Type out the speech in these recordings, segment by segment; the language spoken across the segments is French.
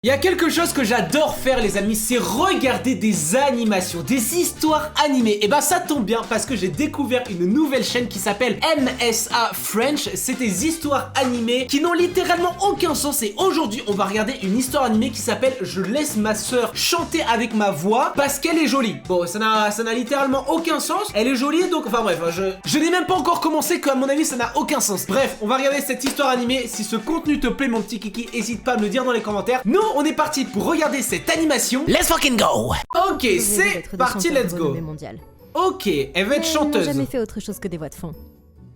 Il y a quelque chose que j'adore faire les amis, c'est regarder des animations, des histoires animées. Et bah ça tombe bien parce que j'ai découvert une nouvelle chaîne qui s'appelle MSA French. C'est des histoires animées qui n'ont littéralement aucun sens. Et aujourd'hui on va regarder une histoire animée qui s'appelle Je laisse ma soeur chanter avec ma voix parce qu'elle est jolie. Bon, ça n'a littéralement aucun sens. Elle est jolie donc, enfin bref, je n'ai même pas encore commencé, qu'à mon avis ça n'a aucun sens. Bref, on va regarder cette histoire animée. Si ce contenu te plaît mon petit kiki, n'hésite pas à me le dire dans les commentaires. Nous on est parti pour regarder cette animation. Let's fucking go. Ok, c'est parti, let's go. Ok, elle va être chanteuse. J'ai jamais fait autre chose que des voix de fond.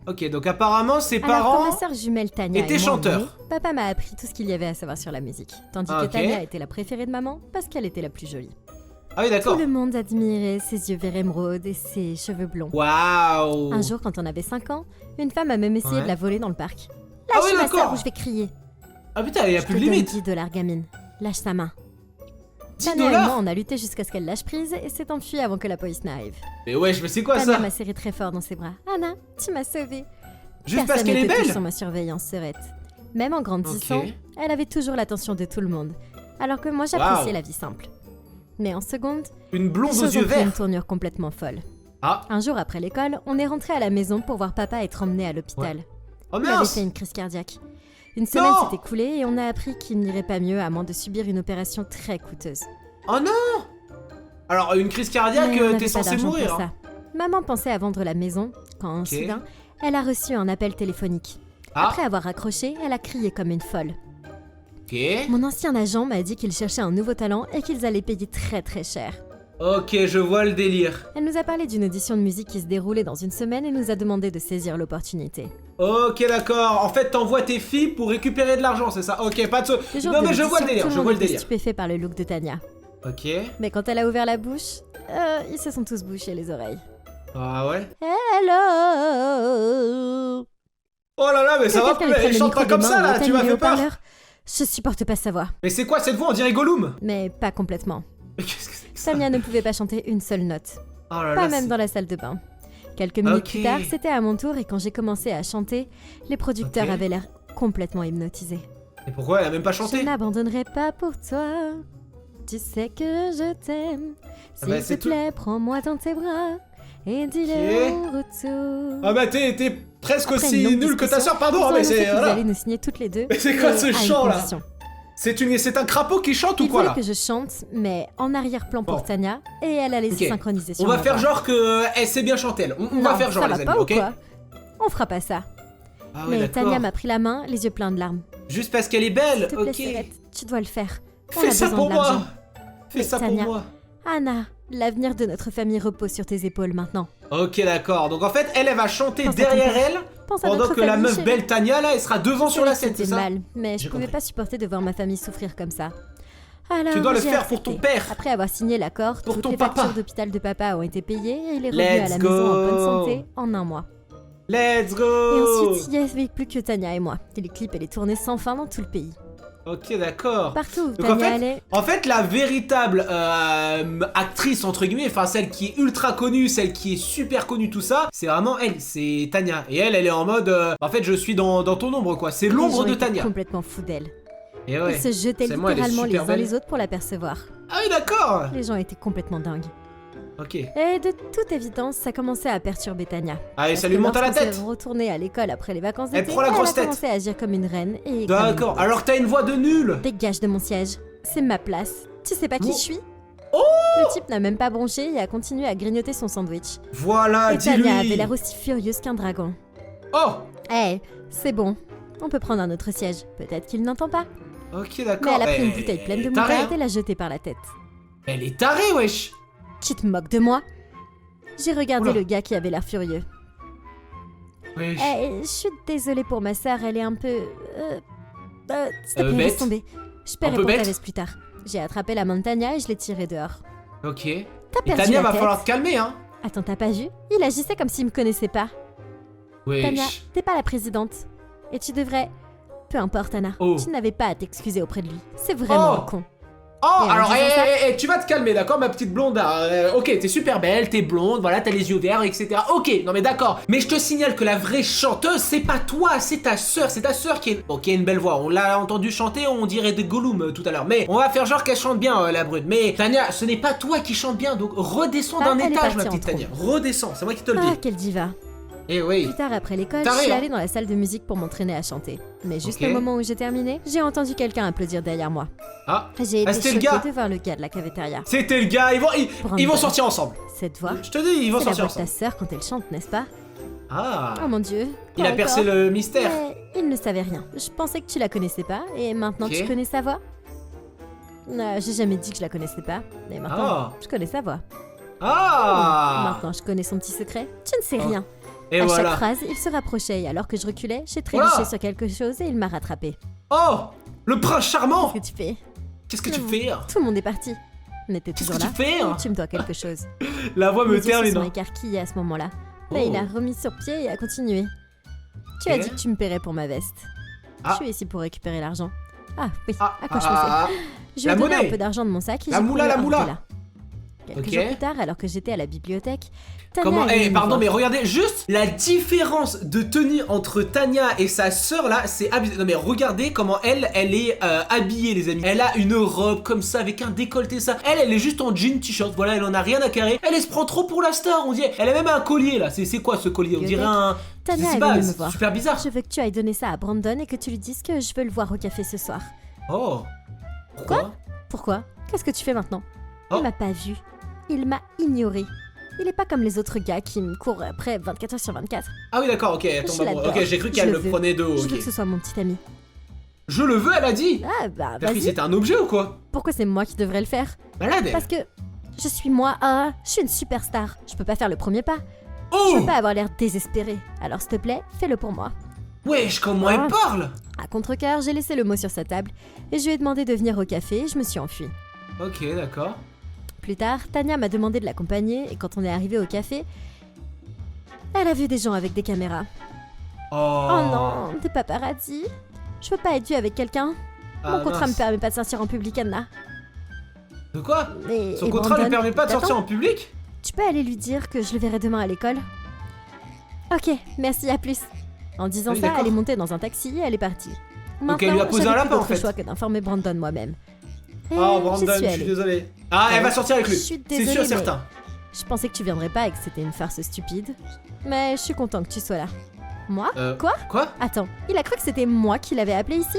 Ok, donc apparemment ses Alors, parents quand ma sœur jumelle Tania étaient chanteurs. Papa m'a appris tout ce qu'il y avait à savoir sur la musique, tandis que Tania était la préférée de maman parce qu'elle était la plus jolie. Ah oui, d'accord. Tout le monde admirait ses yeux verts émeraude et ses cheveux blonds. Waouh. Un jour, quand on avait 5 ans, une femme a même essayé de la voler dans le parc. Ah Lâche oui, ma sœur d'accord. ou je vais crier. Ah putain, il y a plus de limite. 10 $, gamine. Lâche sa main. 10 Tania et moi, $. on a lutté jusqu'à ce qu'elle lâche prise et s'est enfuie avant que la police n'arrive. Mais wesh, mais c'est quoi Tania ça? m'a serré très fort dans ses bras. Anna, tu m'as sauvée. Juste parce qu'elle est belle? Sur ma surveillance, Serette. Même en grandissant, elle avait toujours l'attention de tout le monde. Alors que moi, j'appréciais la vie simple. Mais en seconde, une blonde les aux choses yeux ont pris verts. une tournure complètement folle. Ah. Un jour après l'école, on est rentré à la maison pour voir papa être emmené à l'hôpital. Oh Il avait mince. fait une crise cardiaque. Une semaine s'est écoulée et on a appris qu'il n'irait pas mieux à moins de subir une opération très coûteuse. Oh non. Alors une crise cardiaque, t'es censé mourir. Hein. Maman pensait à vendre la maison quand soudain, elle a reçu un appel téléphonique. Après avoir raccroché, elle a crié comme une folle. Mon ancien agent m'a dit qu'il cherchait un nouveau talent et qu'ils allaient payer très très cher. Ok, je vois le délire. Elle nous a parlé d'une audition de musique qui se déroulait dans une semaine et nous a demandé de saisir l'opportunité. Ok, d'accord. En fait, t'envoies tes filles pour récupérer de l'argent, c'est ça? Ok, pas de Non, mais je vois le délire, je vois le délire. Stupéfait par le look de Tania. Ok. Mais quand elle a ouvert la bouche, ils se sont tous bouchés les oreilles. Ah ouais? Hello. Oh là là, mais ça va plus, elle chante pas comme ça là, tu m'as fait peur. Je supporte pas sa voix. Mais c'est quoi cette voix? On dirait Gollum. Mais pas complètement. Mais qu'est-ce que c'est que ça? Tania ne pouvait pas chanter une seule note. Oh là là, pas même dans la salle de bain. Quelques minutes plus tard, c'était à mon tour et quand j'ai commencé à chanter, les producteurs avaient l'air complètement hypnotisés. Et pourquoi elle a même pas chanté? Je n'abandonnerai pas pour toi. Tu sais que je t'aime. S'il te plaît, prends-moi dans tes bras et dis-le en retour. Ah bah t'es presque aussi nul que ta soeur, pardon, mais c'est... Vous allez nous signer toutes les deux. Mais c'est quoi ce chant là? C'est un crapaud qui chante ou quoi là? Il voulait que je chante, mais en arrière-plan pour Tania, et elle allait se synchroniser sur On va faire genre que elle sait bien chanter elle. On va faire genre les amis, ok? On fera pas ça. Ah ouais, mais Tania m'a pris la main, les yeux pleins de larmes. Juste parce qu'elle est belle, S'il te plaît, Serette, tu dois le faire. Fais ça pour moi. Fais ça pour moi. Anna, l'avenir de notre famille repose sur tes épaules maintenant. Ok, d'accord. Donc en fait, elle va chanter derrière elle, pendant que la meuf belle Tania là, elle sera devant sur la scène, c'est ça? Mal, mais je pouvais pas supporter de voir ma famille souffrir comme ça. Alors, tu dois le faire pour ton père. Après avoir signé l'accord, toutes les factures d'hôpital de papa ont été payées et il est revenu à la go. maison en bonne santé en un mois. Let's go. Et ensuite, il n'y avait plus que Tania et moi. Et les clips et les tournées sans fin dans tout le pays. Ok, d'accord. Partout où donc Tania allait... En fait, la véritable actrice, entre guillemets, enfin celle qui est ultra connue, celle qui est super connue, tout ça, c'est vraiment elle, c'est Tania. Et elle est en mode, en fait, je suis dans ton ombre, quoi. C'est l'ombre de Tania. Complètement fou d'elle. Et ouais, ils se jetaient littéralement les uns les autres pour l'apercevoir. Ah oui, d'accord. Les gens étaient complètement dingues. Ok. Et de toute évidence, ça commençait à perturber Tania. Ah, et ça lui monte à la tête. Retournée à l'école après les vacances d'été, elle prend la grosse tête. Elle a commencé à agir comme une reine et... D'accord, alors t'as une voix de nul. Dégage de mon siège, c'est ma place. Tu sais pas qui je suis? Oh. Le type n'a même pas bronché et a continué à grignoter son sandwich. Voilà, dis-lui. Et Tania avait l'air aussi furieuse qu'un dragon. Oh. Eh, c'est bon. On peut prendre un autre siège. Peut-être qu'il n'entend pas. Ok, d'accord. Mais elle a pris une bouteille pleine de moutarde et l'a jetée par la tête. Elle est tarée, wesh. Tu te moques de moi? J'ai regardé le gars qui avait l'air furieux. Wesh. Je suis désolée pour ma sœur, elle est un peu... s'il te plaît, laisse tomber. Je paierai pour ta veste plus tard. J'ai attrapé la main de Tania et je l'ai tirée dehors. Ok. T'as perdu Tania, la va tête. falloir te calmer, hein. Attends, t'as pas vu? Il agissait comme s'il me connaissait pas. Wesh. Tania, t'es pas la présidente. Et tu devrais... Peu importe, Anna. Tu n'avais pas à t'excuser auprès de lui. C'est vraiment con. Oh, alors, tu vas te calmer, d'accord, ma petite blonde. Ok, t'es super belle, t'es blonde, voilà, t'as les yeux verts, etc. Ok, non mais d'accord. Mais je te signale que la vraie chanteuse, c'est pas toi, c'est ta sœur. C'est ta sœur qui a une belle voix. On l'a entendu chanter, on dirait de Gollum tout à l'heure. Mais on va faire genre qu'elle chante bien, la brune. Mais Tania, ce n'est pas toi qui chante bien, donc redescends d'un étage, ma petite Tania. Redescends, c'est moi qui te le dis. Ah, quelle diva. Eh oui. Plus tard après l'école, je suis allée dans la salle de musique pour m'entraîner à chanter. Mais juste au moment où j'ai terminé, j'ai entendu quelqu'un applaudir derrière moi. Ah, j'ai été choquée de voir le gars de la cafétéria. C'était le gars, ils vont sortir ensemble. Cette voix, je te dis, ils vont sortir ensemble. C'est la voix de ta sœur quand elle chante, n'est-ce pas? Ah. Oh mon dieu. Il a percé le mystère. Mais il ne savait rien. Je pensais que tu la connaissais pas, et maintenant tu connais sa voix? J'ai jamais dit que je la connaissais pas, mais maintenant je connais sa voix. Maintenant je connais son petit secret. Tu ne sais rien. Et à chaque phrase, il se rapprochait et alors que je reculais, j'ai trébuché sur quelque chose et il m'a rattrapé. Oh, le prince charmant. Qu'est-ce que tu fais? Qu'est-ce que tu fais? Tout le monde est parti. On était toujours là. Qu'est-ce que tu fais? Tu me dois quelque chose. La voix me termine. Ils se sont écarquillés à ce moment-là. Mais il a remis sur pied et a continué. Tu as dit que tu me paierais pour ma veste. Je suis ici pour récupérer l'argent. Ah oui, à quoi je pensais. Je lui ai donné un peu d'argent de mon sac et j'ai couru hors de là. Quelques jours plus tard, alors que j'étais à la bibliothèque, Tania pardon, mais regardez juste la différence de tenue entre Tania et sa sœur là, c'est abusé. Non mais regardez comment elle est habillée, les amis. Elle a une robe comme ça avec un décolleté ça. Elle est juste en jean t-shirt. Voilà, elle en a rien à carrer. Elle se prend trop pour la star. On dirait. Elle a même un collier là. C'est quoi ce collier? On dirait un. Tania est venue me voir. Super bizarre. Je veux que tu ailles donner ça à Brandon et que tu lui dises que je veux le voir au café ce soir. Oh. Pourquoi? Qu'est-ce que tu fais maintenant? Il m'a pas vu. Il m'a ignoré. Il est pas comme les autres gars qui me courent après 24 heures sur 24. Ah oui d'accord, ok, ok, j'ai cru qu'elle le prenait de haut. Je veux que ce soit mon petit ami. Je le veux, elle a dit. Ah bah vas-y. C'était un objet ou quoi? Pourquoi c'est moi qui devrais le faire? Malade. Parce que je suis moi, je suis une superstar. Je peux pas faire le premier pas. Je veux pas avoir l'air désespéré. Alors s'il te plaît, fais-le pour moi. Wesh, comment elle parle? À contre-cœur, j'ai laissé le mot sur sa table et je lui ai demandé de venir au café et je me suis enfuie. Ok, d'accord. Plus tard, Tania m'a demandé de l'accompagner et quand on est arrivé au café, elle a vu des gens avec des caméras. Oh non, des paparazzis. Je veux pas être vue avec quelqu'un. Mon contrat me permet pas de sortir en public, Anna. De quoi? Son contrat ne permet pas de sortir en public? Tu peux aller lui dire que je le verrai demain à l'école? Ok, merci, à plus. En disant ça, elle est montée dans un taxi et elle est partie. Donc elle lui a posé un lapin en fait. Choix que d'informer Brandon moi-même. Oh Brandon, je suis désolé. Ah, elle va sortir avec lui. C'est sûr, certain. Je pensais que tu viendrais pas et que c'était une farce stupide. Mais je suis content que tu sois là. Moi? Quoi? Attends, il a cru que c'était moi qui l'avais appelé ici?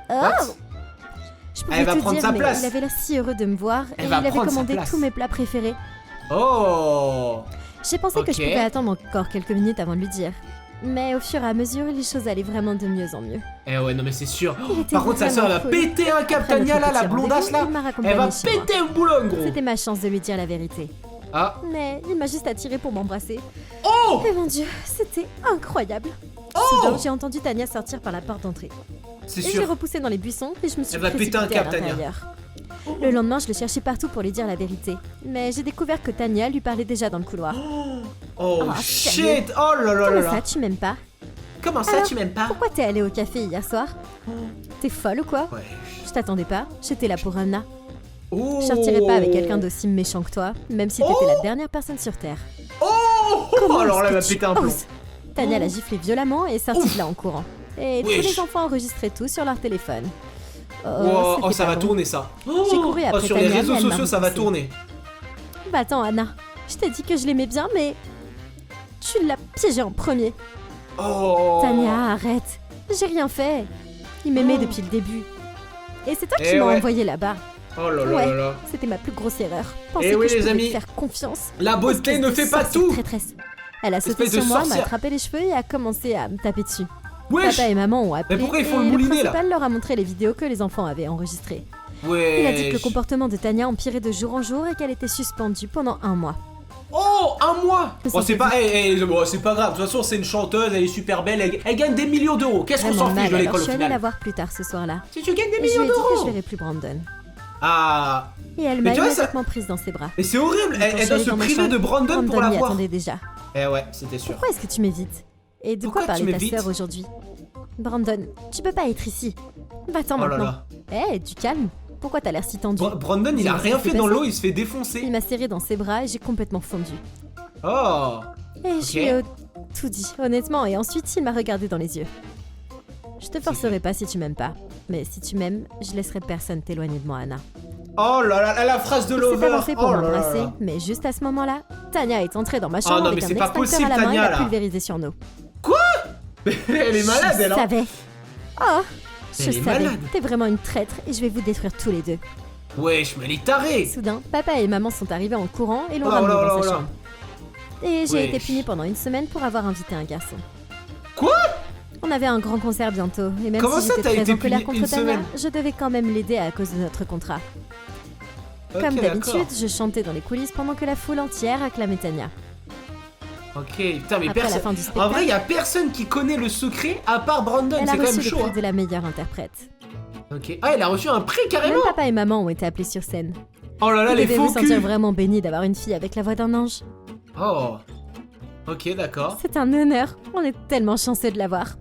Je pouvais te dire, mais il avait l'air si heureux de me voir et il avait commandé tous mes plats préférés. Oh! J'ai pensé que je pouvais attendre encore quelques minutes avant de lui dire. Mais au fur et à mesure, les choses allaient vraiment de mieux en mieux. Eh ouais, non mais c'est sûr. Par contre, sa sœur, elle va péter un cap, Tania là, la blondasse là. Elle va péter un boulon, gros. C'était ma chance de lui dire la vérité. Mais il m'a juste attiré pour m'embrasser. Oh! Et mon Dieu, c'était incroyable. Soudain, j'ai entendu Tania sortir par la porte d'entrée. C'est sûr. Et j'ai repoussé dans les buissons et je me suis précipitée à Tania. Le lendemain, je le cherchais partout pour lui dire la vérité. Mais j'ai découvert que Tania lui parlait déjà dans le couloir. Oh shit! Oh là là là! Comment ça, tu m'aimes pas? Comment ça, tu m'aimes pas? Pourquoi t'es allée au café hier soir? T'es folle ou quoi? Ouais. Je t'attendais pas, j'étais là pour Anna. Je sortirais pas avec quelqu'un d'aussi méchant que toi, même si t'étais la dernière personne sur Terre. Alors là, elle va péter un plomb. Tania l'a giflé violemment et est sortie de là en courant. Et tous les enfants enregistraient tout sur leur téléphone. Oh, ça va tourner ça. J'ai couru après sur les réseaux sociaux, ça va tourner. Bah attends, Anna, je t'ai dit que je l'aimais bien, mais tu l'as piégé en premier. Tania, arrête. J'ai rien fait. Il m'aimait depuis le début. Et c'est toi qui m'as envoyé là-bas. Oh là là là. C'était ma plus grosse erreur. Pensez que je pouvais te faire confiance. La beauté ne fait pas tout. Traîtresse. Elle a sauté sur moi, m'a attrapé les cheveux et a commencé à me taper dessus. Wesh. Papa et maman ont appelé. Mais pourquoi ils font le moulinet là? Le principal leur a montré les vidéos que les enfants avaient enregistrées. Ouais. Il a dit que le comportement de Tania empirait de jour en jour et qu'elle était suspendue pendant 1 mois. Oh, 1 mois. Bon, c'est pas, c'est pas grave. De toute façon, c'est une chanteuse, elle est super belle, elle gagne des millions d'euros. Qu'est-ce qu'on s'en fiche de l'école au final? Je suis allée la voir plus tard ce soir-là. Si tu gagnes des millions d'euros. Je lui ai dit que je verrais plus Brandon. Ah. Et elle m'a immédiatement prise dans ses bras. Et c'est horrible. Elle doit se priver de Brandon pour la voir. Attendait déjà. Eh ouais, c'était sûr. Pourquoi est-ce que tu m'évites? Et de quoi parler ta sœur aujourd'hui? Brandon, tu peux pas être ici. Va-t'en maintenant. Eh, du calme. pourquoi t'as l'air si tendu? Brandon, il a rien fait dans l'eau, il se fait défoncer. Il m'a serré dans ses bras et j'ai complètement fondu. Oh. Et je lui ai tout dit, honnêtement, et ensuite il m'a regardé dans les yeux. Je te forcerai pas si tu m'aimes pas, mais si tu m'aimes, je laisserai personne t'éloigner de moi, Anna. Oh là là, la phrase de Lover. Il s'est avancé pour m'embrasser, mais juste à ce moment-là, Tanya est entrée dans ma chambre avec un extincteur à la main et l'a pulvérisé sur nous. Quoi? Elle est malade, elle, hein? Je savais. Oh, je savais. T'es vraiment une traître et je vais vous détruire tous les deux. Wesh, mais elle est tarée. Soudain, papa et maman sont arrivés en courant et l'ont ramené dans sa chambre. Et j'ai été punie pendant une semaine pour avoir invité un garçon. Quoi? On avait un grand concert bientôt, et même si j'étais très en colère contre Tanya, je devais quand même l'aider à cause de notre contrat. Comme d'habitude, je chantais dans les coulisses pendant que la foule entière acclamait Tanya. Ok, putain, mais personne. En vrai, y a personne qui connaît le secret à part Brandon, c'est quand même chaud. Elle a reçu le prix de la meilleure interprète. Ok. Ah, elle a reçu un prix carrément. Même papa et maman ont été appelés sur scène. Oh là là, les faux culs. Vous devez vous sentir vraiment béni d'avoir une fille avec la voix d'un ange. Oh. Ok, d'accord. C'est un honneur. On est tellement chanceux de l'avoir.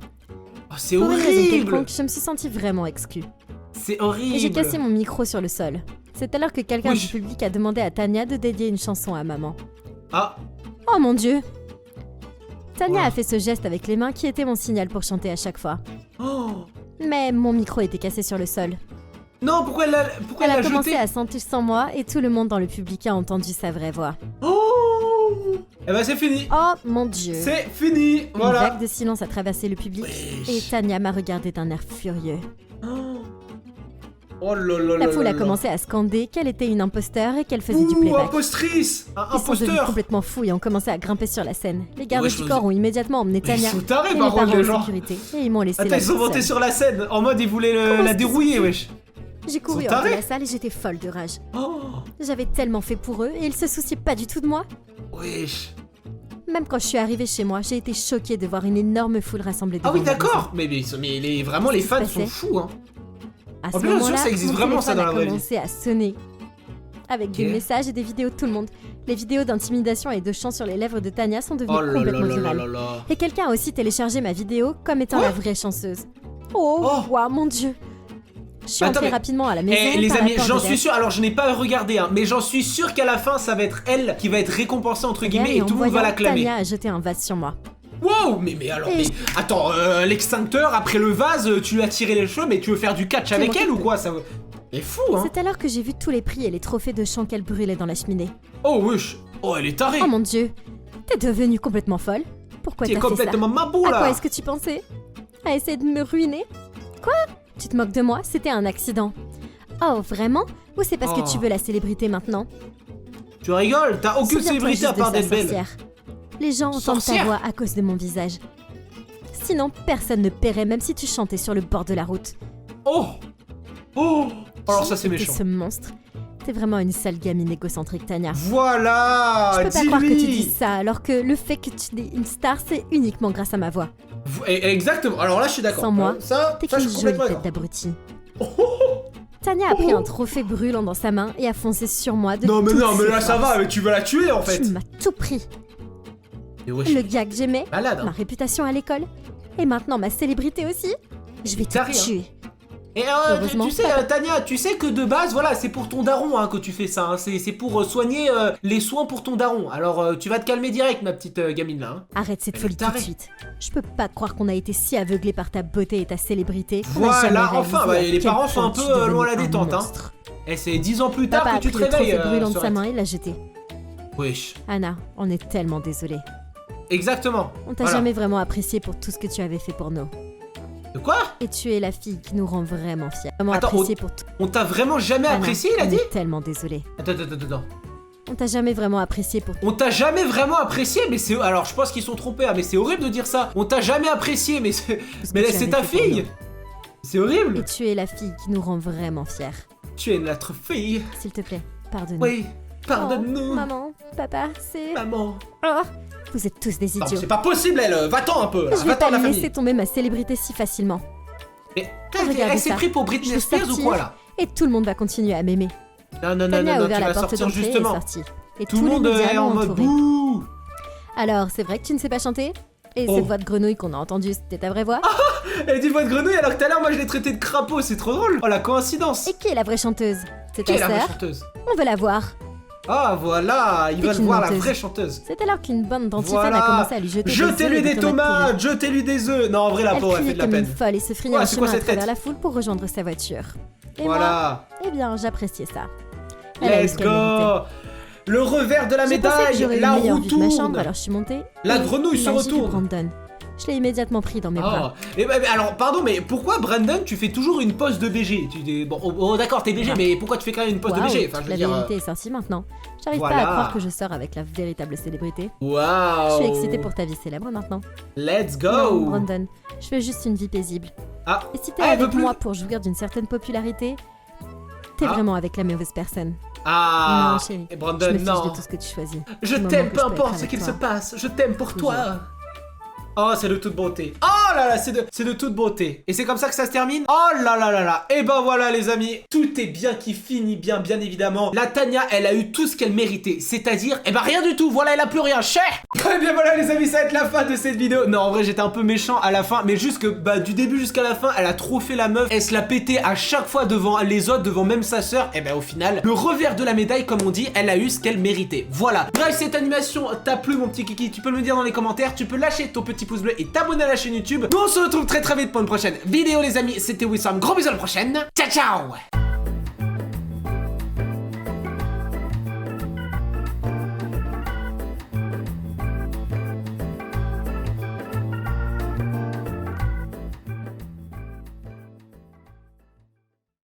Oh, c'est horrible. Je me suis sentie vraiment exclue. C'est horrible. Et j'ai cassé mon micro sur le sol. C'est alors que quelqu'un du public a demandé à Tanya de dédier une chanson à maman. Ah. Oh mon Dieu. Tanya a fait ce geste avec les mains qui était mon signal pour chanter à chaque fois. Oh. Mais mon micro était cassé sur le sol. Non, pourquoi elle l'a jeté? Elle a commencé à chanter sans moi et tout le monde dans le public a entendu sa vraie voix. Oh. Eh ben c'est fini. Oh mon Dieu. C'est fini. Voilà. Une vague de silence a traversé le public et Tanya m'a regardé d'un air furieux. Oh là là. La foule a commencé à scander qu'elle était une imposteur et qu'elle faisait du playback. Impostrice. Ils sont devenus complètement fous et ont commencé à grimper sur la scène. Les gardes du corps ont immédiatement emmené Tanya ils sont tarés, et les par parents contre, en sécurité et ils m'ont laissé ils sont montés sur la scène en mode ils voulaient la dérouiller, wesh. J'ai couru hors de la salle et j'étais folle de rage. Oh. J'avais tellement fait pour eux et ils se souciaient pas du tout de moi. Wesh. Même quand je suis arrivée chez moi, j'ai été choquée de voir une énorme foule rassemblée devant Ah oui, d'accord. Mais vraiment, les fans sont fous, hein. À ce moment-là, ça existe vraiment ça dans la vraie vie. a commencé à sonner avec des messages et des vidéos de tout le monde. Les vidéos d'intimidation et de chants sur les lèvres de Tanya sont devenues complètement virales. Et quelqu'un a aussi téléchargé ma vidéo comme étant la vraie chanceuse. Oh, wow, mon Dieu. Je suis entrée rapidement à la maison. Les amis, j'en suis sûr, alors je n'ai pas regardé, hein, mais j'en suis sûr qu'à la fin, ça va être elle qui va être récompensée entre guillemets et tout le monde va l'acclamer. Tanya a jeté un vase sur moi. Wow, mais alors, attends, l'extincteur, après le vase, tu lui as tiré les cheveux, mais tu veux faire du catch avec elle ou quoi? Ça c'est fou, hein. C'est alors que j'ai vu tous les prix et les trophées de chant qu'elle brûlait dans la cheminée. Oh wesh, oh elle est tarée. Oh mon Dieu, t'es devenue complètement folle. Pourquoi t'as fait ça? T'es complètement mabou là. À quoi est-ce que tu pensais? À essayer de me ruiner? Quoi? Tu te moques de moi? C'était un accident. Oh vraiment? Ou c'est parce que tu veux la célébrité maintenant? Tu rigoles? T'as aucune célébrité à part d'être belle. Les gens entendent ta voix à cause de mon visage. Sinon, personne ne paierait même si tu chantais sur le bord de la route. Oh! Oh! Alors ça c'est méchant. Ce monstre. T'es vraiment une sale gamine égocentrique, Tanya. Voilà! Je peux pas croire que tu dises ça, alors que le fait que tu es une star, c'est uniquement grâce à ma voix. Exactement, alors là je suis d'accord. Sans moi, t'es qu'une jolie tête d'abruti. Tanya a pris un trophée brûlant dans sa main et a foncé sur moi de Non mais là ça va, mais tu vas la tuer en fait. Tu m'as tout pris. Le gars que j'aimais, ma réputation à l'école, et maintenant ma célébrité aussi. Je vais te tuer. Et tu sais, Tanya, tu sais que de base, voilà, c'est pour ton daron hein, que tu fais ça. Hein. C'est pour soigner les soins pour ton daron. Alors, tu vas te calmer direct, ma petite gamine là. Hein. Arrête cette folie tout de suite. Je peux pas croire qu'on a été si aveuglés par ta beauté et ta célébrité. Voilà, enfin, les parents sont un peu loin à la détente. Hein. Et c'est 10 ans plus tard que tu te réveilles. Papa a pris le trophée brûlant de sa main et l'a jeté. Wesh. Anna, on est tellement désolés. Exactement. On t'a jamais vraiment apprécié pour tout ce que tu avais fait pour nous. De quoi? Et tu es la fille qui nous rend vraiment fiers. Vraiment Attends, apprécié pour tout. On t'a vraiment jamais apprécié, il a dit? On est tellement désolé. Attends. On t'a jamais vraiment apprécié pour... On t'a jamais vraiment apprécié, mais c'est... Alors, je pense qu'ils sont trompés, hein, mais c'est horrible de dire ça. On t'a jamais apprécié, mais c'est ta fille. C'est horrible. Et tu es la fille qui nous rend vraiment fiers. Tu es notre fille. S'il te plaît, pardonne-nous. Oui, pardonne-nous. Oh, maman, papa, c'est... Maman. Oh, vous êtes tous des idiots. C'est pas possible, elle. Va-t'en un peu. Je vais pas laisser tomber ma célébrité si facilement. Mais elle s'est pris pour Britney Spears ou quoi là? Et tout le monde va continuer à m'aimer. Non, tu vas sortir justement. Et tout le monde est en mode bouh. Alors, c'est vrai que tu ne sais pas chanter? Et cette voix de grenouille qu'on a entendue, c'était ta vraie voix? Elle dit voix de grenouille alors que tout à l'heure moi je l'ai traité de crapaud, c'est trop drôle. Oh la coïncidence. Et qui est la vraie chanteuse? C'est Qui ta est la vraie sœur? chanteuse? On veut la voir. Ah voilà, ils veulent voir la vraie chanteuse. C'est alors qu'une bande d'antifans a commencé à lui jeter jetez-lui des tomates, jetez-lui des œufs. Non en vrai la pauvre elle fait de la peine. Elle criait comme une folle et se frayait un chemin à travers la foule pour rejoindre sa voiture. Et moi, eh bien j'appréciais ça. Let's go. Le revers de la médaille, la roue tourne. Ma chambre, alors je suis montée. La grenouille se retourne. Brandon. Je l'ai immédiatement pris dans mes bras. Et alors, pardon, mais pourquoi Brandon, tu fais toujours une pose de BG? Bon, d'accord, t'es BG, mais pourquoi tu fais quand même une pose de BG? Enfin, je veux la dire, vérité est sortie maintenant. J'arrive pas à croire que je sors avec la véritable célébrité. Waouh! Je suis excitée pour ta vie célèbre maintenant. Let's go! Non, Brandon, je veux juste une vie paisible. Et si t'es avec moi pour jouir d'une certaine popularité, t'es vraiment avec la mauvaise personne. Non, chérie, Brandon, je me fiche de tout ce que tu choisis. Je t'aime, peu importe ce qu'il se passe. Je t'aime pour toi. Oh, c'est de toute beauté. Oh là là, c'est de toute beauté. Et c'est comme ça que ça se termine? Oh là là là là. Et ben voilà les amis, tout est bien qui finit bien, bien évidemment. La Tania, elle a eu tout ce qu'elle méritait. C'est-à-dire, eh ben rien du tout. Voilà, elle a plus rien. Cher. Et bien voilà les amis, ça va être la fin de cette vidéo. Non, en vrai, j'étais un peu méchant à la fin. Mais juste que, du début jusqu'à la fin, elle a trop fait la meuf. Elle se l'a pété à chaque fois devant les autres, devant même sa sœur. Et ben au final, le revers de la médaille, comme on dit, elle a eu ce qu'elle méritait. Voilà. Bref, cette animation t'a plu mon petit kiki? Tu peux me le dire dans les commentaires. Tu peux lâcher ton petit pouce bleu et t'abonner à la chaîne YouTube. Nous on se retrouve très vite pour une prochaine vidéo les amis. C'était Wissam, gros bisous à la prochaine. Ciao ciao.